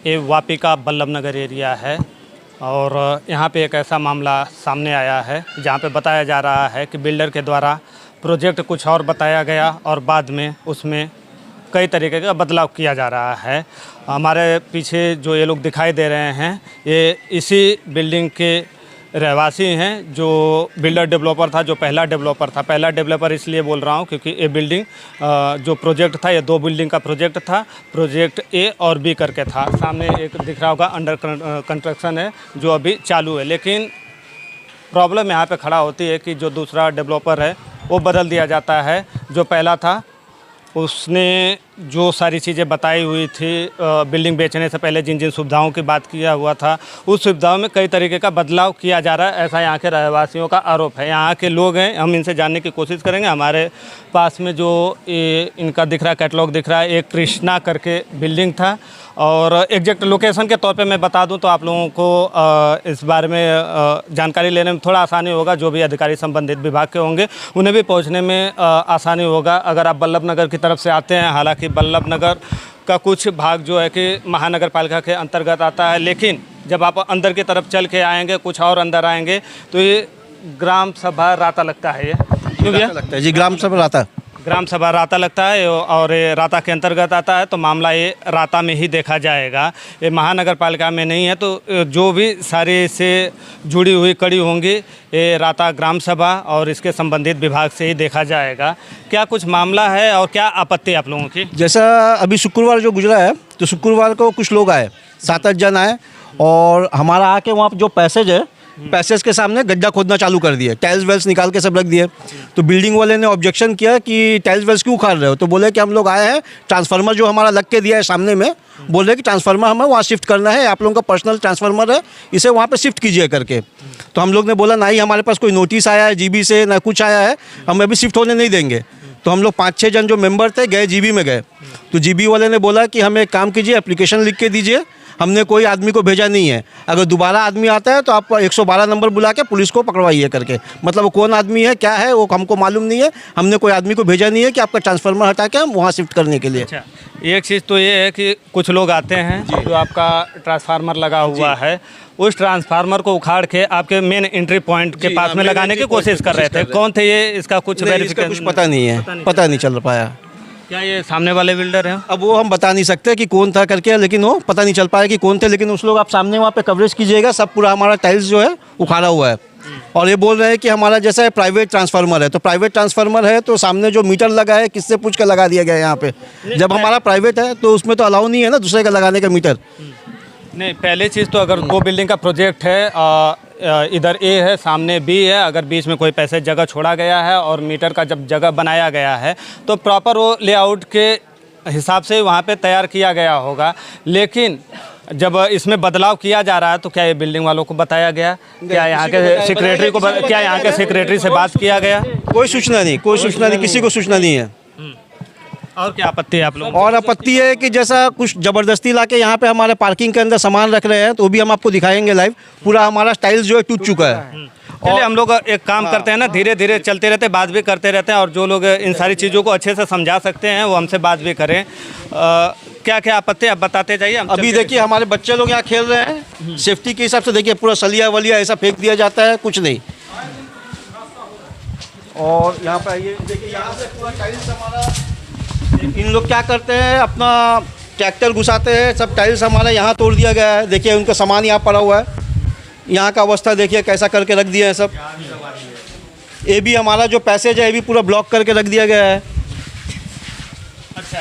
ये वापी का बल्लभ नगर एरिया है और यहाँ पे एक ऐसा मामला सामने आया है जहाँ पे बताया जा रहा है कि बिल्डर के द्वारा प्रोजेक्ट कुछ और बताया गया और बाद में उसमें कई तरीके का बदलाव किया जा रहा है। हमारे पीछे जो ये लोग दिखाई दे रहे हैं ये इसी बिल्डिंग के रहवासी हैं। जो बिल्डर डेवलपर था, जो पहला डेवलपर था, पहला डेवलपर इसलिए बोल रहा हूँ क्योंकि ये बिल्डिंग जो प्रोजेक्ट था, ये 2 बिल्डिंग का प्रोजेक्ट था। प्रोजेक्ट ए और बी करके था। सामने एक दिख रहा होगा अंडर कंस्ट्रक्शन है जो अभी चालू है। लेकिन प्रॉब्लम यहाँ पे खड़ा होती है कि जो दूसरा डेवलपर है वो बदल दिया जाता है। जो पहला था उसने जो सारी चीज़ें बताई हुई थी बिल्डिंग बेचने से पहले जिन जिन सुविधाओं की बात किया हुआ था, उस सुविधाओं में कई तरीके का बदलाव किया जा रहा है, ऐसा यहाँ के रहवासियों का आरोप है। यहाँ के लोग हैं, हम इनसे जानने की कोशिश करेंगे। हमारे पास में जो इनका दिख रहा है, कैटलॉग दिख रहा है, एक कृष्णा करके बिल्डिंग था। और एग्जैक्ट लोकेशन के तौर पे मैं बता दूं तो आप लोगों को इस बारे में जानकारी लेने में थोड़ा आसानी होगा। जो भी अधिकारी संबंधित विभाग के होंगे उन्हें भी पहुंचने में आसानी होगा अगर आप बल्लभ नगर की तरफ से आते हैं। हालांकि बल्लभ नगर का कुछ भाग जो है कि महानगर पालिका के अंतर्गत आता है, लेकिन जब आप अंदर की तरफ चल के आएँगे, कुछ और अंदर आएँगे तो ये ग्राम सभा राता लगता है। ये क्यों भैया लगता है जी? ग्राम सभा राता लगता है और ये राता के अंतर्गत आता है, तो मामला ये राता में ही देखा जाएगा। ये महानगर पालिका में नहीं है। तो जो भी सारे इससे जुड़ी हुई कड़ी होंगी ये राता ग्राम सभा और इसके संबंधित विभाग से ही देखा जाएगा। क्या कुछ मामला है और क्या आपत्ति आप लोगों की? जैसा अभी शुक्रवार जो गुजरा है, तो शुक्रवार को कुछ लोग आए, 7-8 जन आए और हमारा आके वहाँ जो पैसेज है, पैसेज के सामने गड्ढा खोदना चालू कर दिए, टाइल्स वेल्स निकाल के सब रख दिए। तो बिल्डिंग वाले ने ऑब्जेक्शन किया कि टाइल्स वेल्स क्यों उखाड़ रहे हो? तो बोले कि हम लोग आए हैं, ट्रांसफार्मर जो हमारा लग के दिया है सामने में, बोल रहे कि ट्रांसफार्मर हमें वहाँ शिफ्ट करना है, आप लोगों का पर्सनल ट्रांसफार्मर है, इसे वहाँ पे शिफ्ट कीजिए करके। तो हम लोग ने बोला नहीं, हमारे पास कोई नोटिस आया है जीबी से, ना कुछ आया है, हम अभी शिफ्ट होने नहीं देंगे। तो हम लोग 5-6 जन जो मेंबर थे गए जीबी में गए। तो जीबी वाले ने बोला कि हमें एक काम कीजिए, एप्लीकेशन लिख के दीजिए, हमने कोई आदमी को भेजा नहीं है, अगर दोबारा आदमी आता है तो आप 112 नंबर बुला के पुलिस को पकड़वाइए करके। मतलब वो कौन आदमी है, क्या है, वो हमको मालूम नहीं है, हमने कोई आदमी को भेजा नहीं है कि आपका ट्रांसफार्मर हटा के हम वहाँ शिफ्ट करने के लिए। अच्छा, एक चीज़ तो ये है कि कुछ लोग आते हैं जो आपका ट्रांसफार्मर लगा हुआ है, उस ट्रांसफार्मर को उखाड़ के आपके मेन एंट्री पॉइंट के पास में लगाने की कोशिश कर रहे थे। कौन थे ये? इसका कुछ वेरिफिकेशन कुछ पता नहीं है, पता नहीं चल पाया। क्या ये सामने वाले बिल्डर हैं? अब वो हम बता नहीं सकते कि कौन था करके, लेकिन वो पता नहीं चल पाया कि कौन थे। लेकिन उस लोग आप सामने वहाँ पे कवरेज कीजिएगा, सब पूरा हमारा टाइल्स जो है उखाड़ा हुआ है। और ये बोल रहे हैं कि हमारा जैसा प्राइवेट ट्रांसफार्मर है, तो प्राइवेट ट्रांसफार्मर है तो सामने जो मीटर लगा है किससे पूछ कर लगा दिया गया है यहाँ पे। जब हमारा प्राइवेट है तो उसमें तो अलाउ नहीं है ना दूसरे का लगाने का मीटर। नहीं, पहली चीज़ तो अगर 2 बिल्डिंग का प्रोजेक्ट है, इधर ए है, सामने बी है, अगर बीच में कोई पैसे जगह छोड़ा गया है और मीटर का जब जगह बनाया गया है तो प्रॉपर वो लेआउट के हिसाब से वहाँ पे तैयार किया गया होगा। लेकिन जब इसमें बदलाव किया जा रहा है तो क्या ये बिल्डिंग वालों को बताया गया? क्या यहाँ के सेक्रेटरी को, क्या यहाँ के सेक्रेटरी से बात किया गया? कोई सूचना नहीं, किसी को सूचना नहीं है। और क्या आपत्ति है आप लोग? और आपत्ति है कि जैसा कुछ ज़बरदस्ती ला के यहाँ पे हमारे पार्किंग के अंदर सामान रख रहे हैं, तो भी हम आपको दिखाएंगे लाइव। पूरा हमारा टाइल्स जो है टूट चुका है। चलिए, हम लोग एक काम करते हैं ना, धीरे धीरे चलते रहते हैं, बात भी करते रहते हैं, और जो लोग इन सारी चीज़ों को अच्छे से समझा सकते हैं वो हमसे बात भी करें। क्या क्या आपत्ति आप बताते जाइए। अभी देखिए हमारे बच्चे लोग यहाँ खेल रहे हैं, सेफ्टी के हिसाब से देखिए पूरा सलिया वलिया ऐसा फेंक दिया जाता है, कुछ नहीं। और यहाँ पर ये देखिए, यहाँ से पूरा टाइल्स हमारा, इन लोग क्या करते हैं, अपना ट्रैक्टर घुसाते हैं, सब टाइल्स हमारा यहाँ तोड़ दिया गया है। देखिए उनका सामान यहाँ पड़ा हुआ है, यहाँ का अवस्था देखिए कैसा करके रख दिया है सब। ये भी हमारा जो पैसेज है ये भी पूरा ब्लॉक करके रख दिया गया है। अच्छा,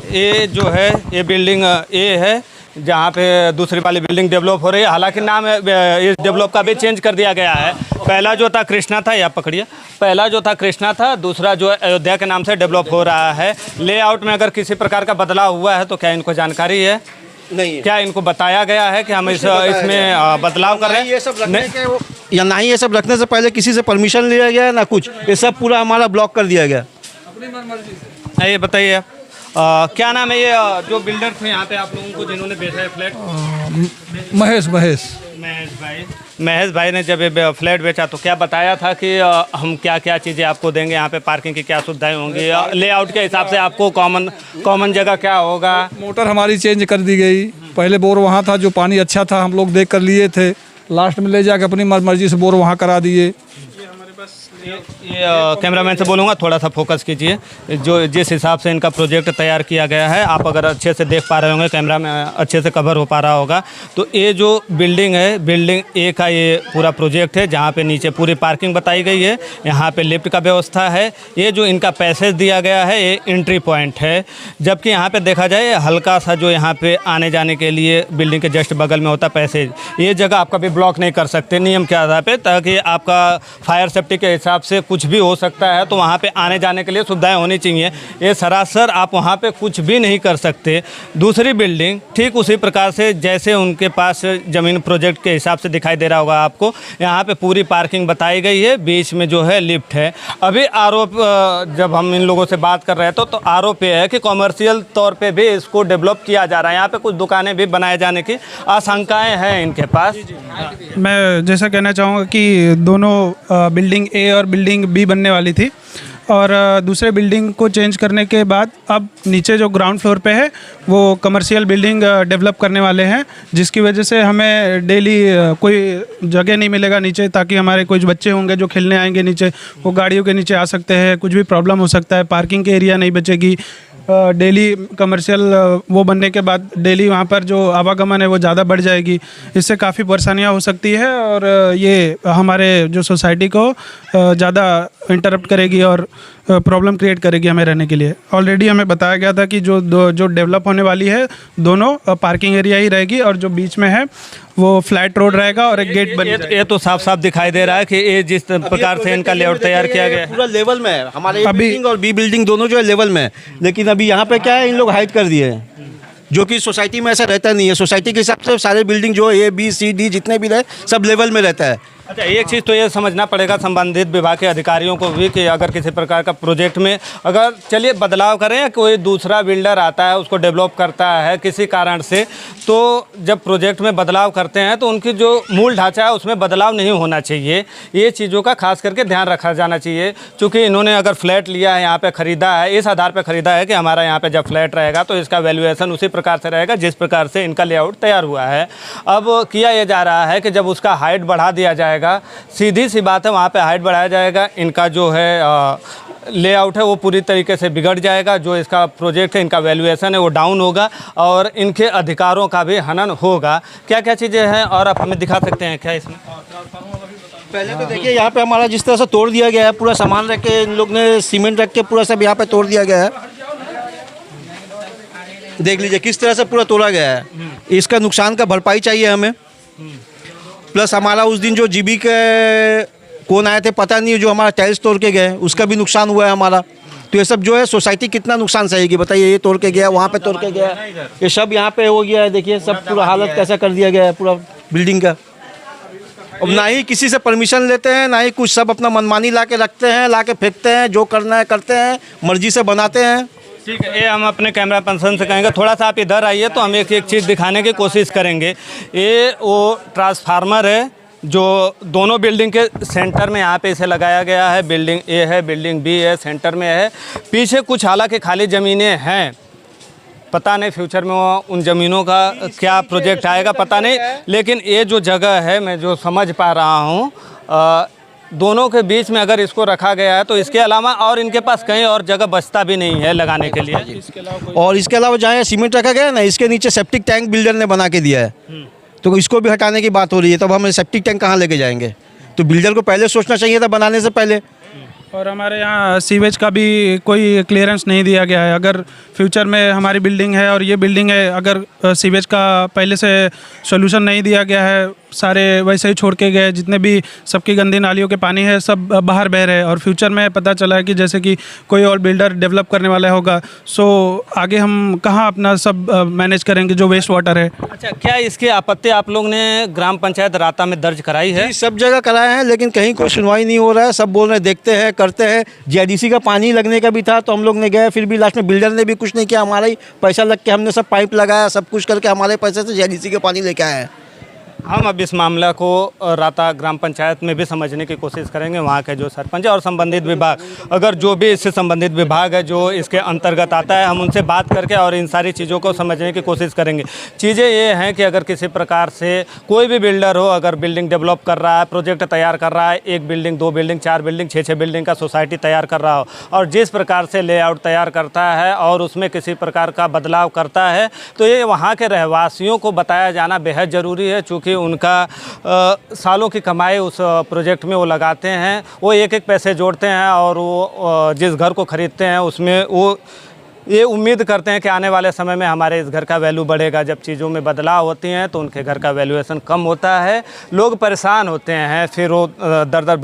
ये जो है ये बिल्डिंग ए है जहाँ पे दूसरी वाली बिल्डिंग डेवलप हो रही है। हालांकि नाम इस डेवलप का भी चेंज कर दिया गया है। पहला जो था कृष्णा था, या पकड़िए, पहला जो था कृष्णा था, दूसरा जो अयोध्या के नाम से डेवलप हो रहा है। लेआउट में अगर किसी प्रकार का बदलाव हुआ है तो क्या इनको जानकारी है? नहीं है। क्या इनको बताया गया है कि हम इसमें बदलाव कर रहे हैं? ये सब रखने के, या ना ही ये सब रखने से पहले किसी से परमिशन लिया गया ना कुछ, ये सब पूरा हमारा ब्लॉक कर दिया गया। ये बताइए क्या नाम है ये जो बिल्डर थे यहाँ पे आप लोगों को जिन्होंने बेचा है फ्लैट? महेश भाई ने जब ये फ्लैट बेचा तो क्या बताया था कि हम क्या क्या चीज़ें आपको देंगे, यहाँ पे पार्किंग की क्या सुविधाएं होंगी, लेआउट के हिसाब से आपको कॉमन जगह क्या होगा? मोटर हमारी चेंज कर दी गई, पहले बोर वहाँ था, जो पानी अच्छा था हम लोग देख कर लिए थे, लास्ट में ले जाके अपनी मर्जी से बोर वहाँ करा दिए। ये कैमरामैन से बोलूँगा थोड़ा सा फोकस कीजिए। जो जिस हिसाब से इनका प्रोजेक्ट तैयार किया गया है, आप अगर अच्छे से देख पा रहे होंगे, कैमरा में अच्छे से कवर हो पा रहा होगा, तो ये जो बिल्डिंग है, बिल्डिंग ए का ये पूरा प्रोजेक्ट है, जहाँ पे नीचे पूरी पार्किंग बताई गई है, यहाँ पे लिफ्ट का व्यवस्था है। ये जो इनका पैसेज दिया गया है, ये एंट्री पॉइंट है। जबकि यहाँ पे देखा जाए हल्का सा जो यहाँ पे आने जाने के लिए बिल्डिंग के जस्ट बगल में होता पैसेज, ये जगह आप कभी ब्लॉक नहीं कर सकते नियम के आधार पे, ताकि आपका फायर सेफ्टी के हिसाब से कुछ भी हो सकता है, तो वहाँ पे आने जाने के लिए सुविधाएं होनी चाहिए। ये सरासर आप वहाँ पे कुछ भी नहीं कर सकते। दूसरी बिल्डिंग ठीक उसी प्रकार से जैसे उनके पास ज़मीन प्रोजेक्ट के हिसाब से दिखाई दे रहा होगा आपको, यहाँ पे पूरी पार्किंग बताई गई है, बीच में जो है लिफ्ट है। अभी आरोप जब हम इन लोगों से बात कर रहे हैं तो आरोप ये है कि कॉमर्शियल तौर पर भी इसको डेवलप किया जा रहा है। यहाँ पर कुछ दुकानें भी बनाए जाने की आशंकाएँ हैं इनके पास। मैं जैसा कहना चाहूँगा कि दोनों बिल्डिंग ए और बिल्डिंग बी बनने वाली थी, और दूसरे बिल्डिंग को चेंज करने के बाद अब नीचे जो ग्राउंड फ्लोर पे है वो कमर्शियल बिल्डिंग डेवलप करने वाले हैं, जिसकी वजह से हमें डेली कोई जगह नहीं मिलेगा नीचे, ताकि हमारे कुछ बच्चे होंगे जो खेलने आएंगे नीचे, वो गाड़ियों के नीचे आ सकते हैं, कुछ भी प्रॉब्लम हो सकता है, पार्किंग के एरिया नहीं बचेगी। डेली कमर्शियल वो बनने के बाद डेली वहाँ पर जो आवागमन है वो ज़्यादा बढ़ जाएगी, इससे काफ़ी परेशानियाँ हो सकती है, और ये हमारे जो सोसाइटी को ज़्यादा इंटरप्ट करेगी और प्रॉब्लम क्रिएट करेगी हमें रहने के लिए। ऑलरेडी हमें बताया गया था कि जो डेवलप होने वाली है दोनों पार्किंग एरिया ही रहेगी, और जो बीच में है वो फ्लैट रोड रहेगा और एक गेट बनेगा। ये तो साफ साफ दिखाई दे रहा है कि ये जिस प्रकार से इनका लेआउट तैयार किया गया है पूरा लेवल में है। हमारे अभी बिल्डिंग और बी बिल्डिंग दोनों जो है लेवल में है, लेकिन अभी यहाँ पे क्या है, इन लोग हाइड कर दिए हैं, जो कि सोसाइटी में ऐसा रहता नहीं है। सोसाइटी के हिसाब से सारे बिल्डिंग जो ए बी सी डी जितने भी रहे सब लेवल में रहता है। अच्छा, एक चीज़ तो ये समझना पड़ेगा संबंधित विभाग के अधिकारियों को भी कि अगर किसी प्रकार का प्रोजेक्ट में अगर चलिए बदलाव करें या कोई दूसरा बिल्डर आता है उसको डेवलप करता है किसी कारण से, तो जब प्रोजेक्ट में बदलाव करते हैं तो उनकी जो मूल ढांचा है उसमें बदलाव नहीं होना चाहिए। ये चीज़ों का खास करके ध्यान रखा जाना चाहिए, क्योंकि इन्होंने अगर फ्लैट लिया है, यहाँ पर ख़रीदा है, इस आधार पर ख़रीदा है कि हमारा यहाँ पर जब फ्लैट रहेगा तो इसका वैल्यूएशन उसी प्रकार से रहेगा जिस प्रकार से इनका लेआउट तैयार हुआ है। अब किया ये जा रहा है कि जब उसका हाइट बढ़ा दिया जाएगा, सीधी सी बात है, वहाँ पे हाइट बढ़ाया जाएगा, इनका जो है लेआउट है वो पूरी तरीके से बिगड़ जाएगा, जो इसका प्रोजेक्ट है, इनका वैल्यूएशन है वो डाउन होगा और इनके अधिकारों का भी हनन होगा। क्या क्या चीज़ें हैं और आप हमें दिखा सकते हैं क्या इसमें? पहले तो देखिए यहाँ पे हमारा जिस तरह से तोड़ दिया गया है, पूरा सामान रख के इन लोग ने सीमेंट रख के पूरा सब यहाँ पे तोड़ दिया गया है। देख लीजिए किस तरह से पूरा तोड़ा गया है। इसका नुकसान का भरपाई चाहिए हमें। प्लस हमारा उस दिन जो जीबी के कौन आए थे पता नहीं, जो हमारा टाइल्स तोड़ के गए उसका भी नुकसान हुआ है हमारा। तो ये सब जो है सोसाइटी कितना नुकसान सहेगी बताइए। ये तोड़ के गया, वहाँ पे तोड़ के गया, ये सब यहाँ पे हो गया है। देखिए सब पूरा हालत कैसा कर दिया गया है पूरा बिल्डिंग का। अब ना ही किसी से परमिशन लेते हैं, ना ही कुछ, सब अपना मनमानी ला के रखते हैं, ला के फेंकते हैं, जो करना है करते हैं, मर्जी से बनाते हैं। ठीक है, ये हम अपने कैमरा पर्सन से कहेंगे थोड़ा सा आप इधर आइए तो हम एक एक चीज़ दिखाने की कोशिश करेंगे। ये वो ट्रांसफार्मर है जो दोनों बिल्डिंग के सेंटर में यहाँ पे इसे लगाया गया है। बिल्डिंग ए है, बिल्डिंग बी है, सेंटर में है। पीछे कुछ हालांकि खाली ज़मीनें हैं, पता नहीं फ्यूचर में वो उन ज़मीनों का क्या प्रोजेक्ट आएगा पता नहीं, लेकिन ये जो जगह है मैं जो समझ पा रहा हूँ, दोनों के बीच में अगर इसको रखा गया है तो इसके अलावा और इनके पास कहीं और जगह बचता भी नहीं है लगाने के लिए। और इसके अलावा जहाँ सीमेंट रखा गया है ना, इसके नीचे सेप्टिक टैंक बिल्डर ने बना के दिया है, तो इसको भी हटाने की बात हो रही है। तब हम सेप्टिक टैंक कहाँ लेके जाएंगे? तो बिल्डर को पहले सोचना चाहिए था बनाने से पहले। और हमारे यहाँ सीवेज का भी कोई क्लियरेंस नहीं दिया गया है। अगर फ्यूचर में हमारी बिल्डिंग है और ये बिल्डिंग है, अगर सीवेज का पहले से सोल्यूशन नहीं दिया गया है, सारे वैसे ही छोड़ के गए, जितने भी सबकी गंदी नालियों के पानी है सब बाहर बह रहे हैं, और फ्यूचर में पता चला है कि जैसे कि कोई और बिल्डर डेवलप करने वाला होगा, सो आगे हम कहाँ अपना सब मैनेज करेंगे जो वेस्ट वाटर है। अच्छा, क्या इसकी आपत्ति आप लोग ने ग्राम पंचायत राता में दर्ज कराई है? सब जगह कराए हैं, लेकिन कहीं कोई सुनवाई नहीं हो रहा है। सब बोल रहे देखते हैं करते हैं। जीआईडीसी का पानी लगने का भी था तो हम लोग ने गए, फिर भी लास्ट में बिल्डर ने भी कुछ नहीं किया। हमारा ही पैसा लग के हमने सब पाइप लगाया, सब कुछ करके हमारे पैसे से जीआईडीसी का पानी लेके आए हैं। हम अब इस मामला को राता ग्राम पंचायत में भी समझने की कोशिश करेंगे। वहाँ के जो सरपंच है और संबंधित विभाग, अगर जो भी इससे संबंधित विभाग है जो इसके अंतर्गत आता है, हम उनसे बात करके और इन सारी चीज़ों को समझने की कोशिश करेंगे। चीज़ें ये हैं कि अगर किसी प्रकार से कोई भी बिल्डर हो, अगर बिल्डिंग डेवलप कर रहा है, प्रोजेक्ट तैयार कर रहा है, 1 बिल्डिंग 2 बिल्डिंग 4 बिल्डिंग 6 बिल्डिंग का सोसाइटी तैयार कर रहा हो, और जिस प्रकार से लेआउट तैयार करता है और उसमें किसी प्रकार का बदलाव करता है, तो ये वहाँ के रहवासियों को बताया जाना बेहद ज़रूरी है। चूँकि उनका सालों की कमाई उस प्रोजेक्ट में वो लगाते हैं, वो एक पैसे जोड़ते हैं और वो जिस घर को ख़रीदते हैं उसमें वो ये उम्मीद करते हैं कि आने वाले समय में हमारे इस घर का वैल्यू बढ़ेगा। जब चीज़ों में बदलाव होती हैं तो उनके घर का वैल्यूएशन कम होता है, लोग परेशान होते हैं, फिर वो दर दर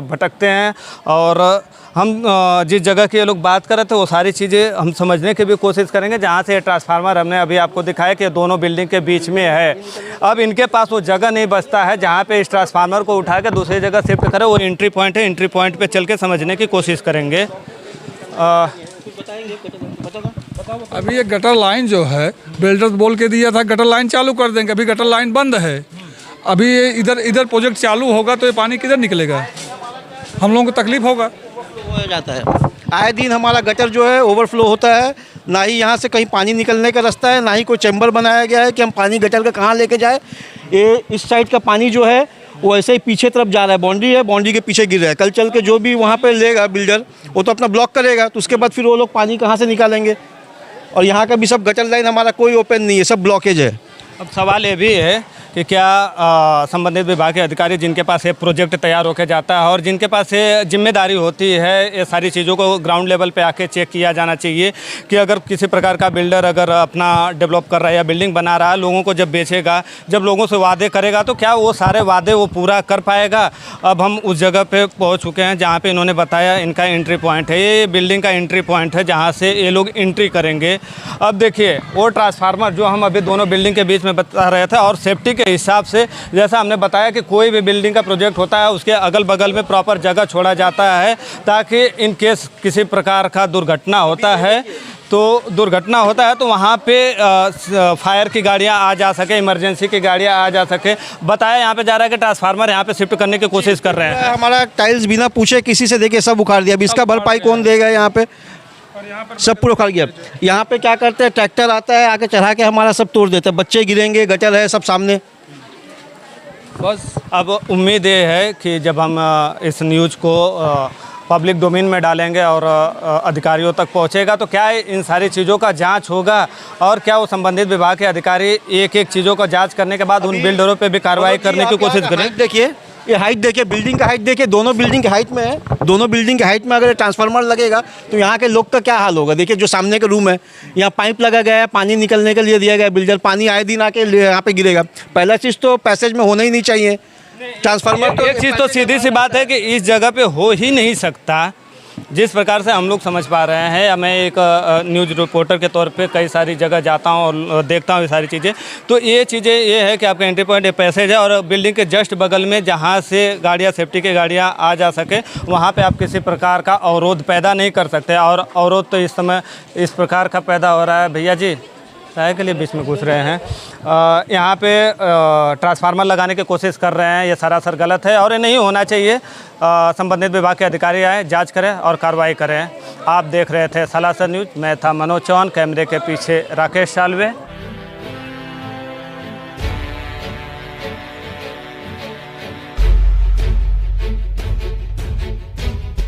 भटकते हैं। और हम जिस जगह की ये लोग बात कर रहे थे वो सारी चीज़ें हम समझने की भी कोशिश करेंगे। जहाँ से ये ट्रांसफार्मर हमने अभी आपको दिखाया कि दोनों बिल्डिंग के बीच में है, अब इनके पास वो जगह नहीं बचता है जहाँ पे इस ट्रांसफार्मर को उठा के दूसरी जगह शिफ्ट करें। वो एंट्री पॉइंट है, एंट्री पॉइंट पे चल के समझने की कोशिश करेंगे। अभी ये गटर लाइन जो है बिल्डर बोल के दिया था गटर लाइन चालू कर देंगे, अभी गटर लाइन बंद है। अभी ये इधर प्रोजेक्ट चालू होगा तो ये पानी किधर निकलेगा, हम लोगों को तकलीफ होगा। हो जाता है आए दिन हमारा गटर जो है ओवरफ्लो होता है, ना ही यहाँ से कहीं पानी निकलने का रास्ता है, ना ही कोई चैम्बर बनाया गया है कि हम पानी गटर का कहाँ लेके जाए। ये इस साइड का पानी जो है वो ऐसे ही पीछे तरफ जा रहा है, बाउंड्री है, बाउंड्री के पीछे गिर रहा है। कल चल के जो भी वहाँ पे लेगा बिल्डर वो तो अपना ब्लॉक करेगा, तो उसके बाद फिर वो लोग पानी कहाँ से निकालेंगे। और यहाँ का भी सब गटर लाइन हमारा कोई ओपन नहीं है, सब ब्लॉकेज है। अब सवाल ये भी है कि क्या संबंधित विभाग के अधिकारी जिनके पास ये प्रोजेक्ट तैयार होकर जाता है और जिनके पास ये जिम्मेदारी होती है, ये सारी चीज़ों को ग्राउंड लेवल पे आके चेक किया जाना चाहिए कि अगर किसी प्रकार का बिल्डर अगर अपना डेवलप कर रहा है या बिल्डिंग बना रहा है, लोगों को जब बेचेगा, जब लोगों से वादे करेगा, तो क्या वो सारे वादे वो पूरा कर पाएगा। अब हम उस जगह पे पहुँच चुके हैं जहाँ पे इन्होंने बताया इनका एंट्री पॉइंट है, ये बिल्डिंग का एंट्री पॉइंट है जहाँ से ये लोग एंट्री करेंगे। अब देखिए वो ट्रांसफार्मर जो हम अभी दोनों बिल्डिंग के बीच में बता रहे थे, और सेफ्टी के हिसाब से जैसा हमने बताया कि कोई भी बिल्डिंग का प्रोजेक्ट होता है उसके अगल बगल में प्रॉपर जगह छोड़ा जाता है, ताकि इन केस किसी प्रकार का दुर्घटना होता है तो वहाँ पे फायर की गाड़ियाँ आ जा सके, इमरजेंसी की गाड़ियाँ आ जा सके। बताया यहाँ पे जा रहा है कि ट्रांसफार्मर यहाँ पे शिफ्ट करने की कोशिश कर रहे हैं। हमारा टाइल्स बिना पूछे किसी से देखिए सब उखाड़ दिया। अब इसका भरपाई कौन देगा? यहाँ पे सब पूरा उखाड़ गया। यहाँ पे क्या करते हैं, ट्रैक्टर आता है आके चढ़ा के हमारा सब तोड़ देते हैं, बच्चे गिरेंगे, गटर है सब सामने। बस अब उम्मीद ये है कि जब हम इस न्यूज़ को पब्लिक डोमेन में डालेंगे और अधिकारियों तक पहुंचेगा तो क्या इन सारी चीज़ों का जांच होगा, और क्या वो संबंधित विभाग के अधिकारी एक एक चीज़ों का जांच करने के बाद उन बिल्डरों पे भी कार्रवाई करने की कोशिश करें। देखिए ये हाइट देखिए, बिल्डिंग का हाइट देखिए, दोनों बिल्डिंग के हाइट में है। दोनों बिल्डिंग के हाइट में अगर ट्रांसफार्मर लगेगा तो यहाँ के लोग का क्या हाल होगा। देखिए जो सामने का रूम है, यहाँ पाइप लगा गया है, पानी निकलने के लिए दिया गया है बिल्डर, पानी आए दिन आके यहाँ पे गिरेगा। पहला चीज़ तो पैसेज में होना ही नहीं चाहिए ट्रांसफार्मर। तो एक चीज़ तो सीधी सी बात है कि इस जगह पे हो ही नहीं सकता। जिस प्रकार से हम लोग समझ पा रहे हैं, मैं एक न्यूज़ रिपोर्टर के तौर पे कई सारी जगह जाता हूं और देखता हूं ये सारी चीज़ें, तो ये चीज़ें ये है कि आपका एंट्री पॉइंट एक पैसेज है और बिल्डिंग के जस्ट बगल में जहां से गाड़ियां, सेफ्टी की गाड़ियां आ जा सके, वहां पे आप किसी प्रकार का अवरोध पैदा नहीं कर सकते। और अवरोध तो इस समय इस प्रकार का पैदा हो रहा है। भैया जी चाय के लिए बीच में घुस रहे हैं, यहाँ पे ट्रांसफार्मर लगाने की कोशिश कर रहे हैं, ये सरासर गलत है और ये नहीं होना चाहिए। संबंधित विभाग के अधिकारी आए, जांच करें और कार्रवाई करें। आप देख रहे थे सलासर न्यूज़, मैं था मनोज चौहान, कैमरे के पीछे राकेश सालवे।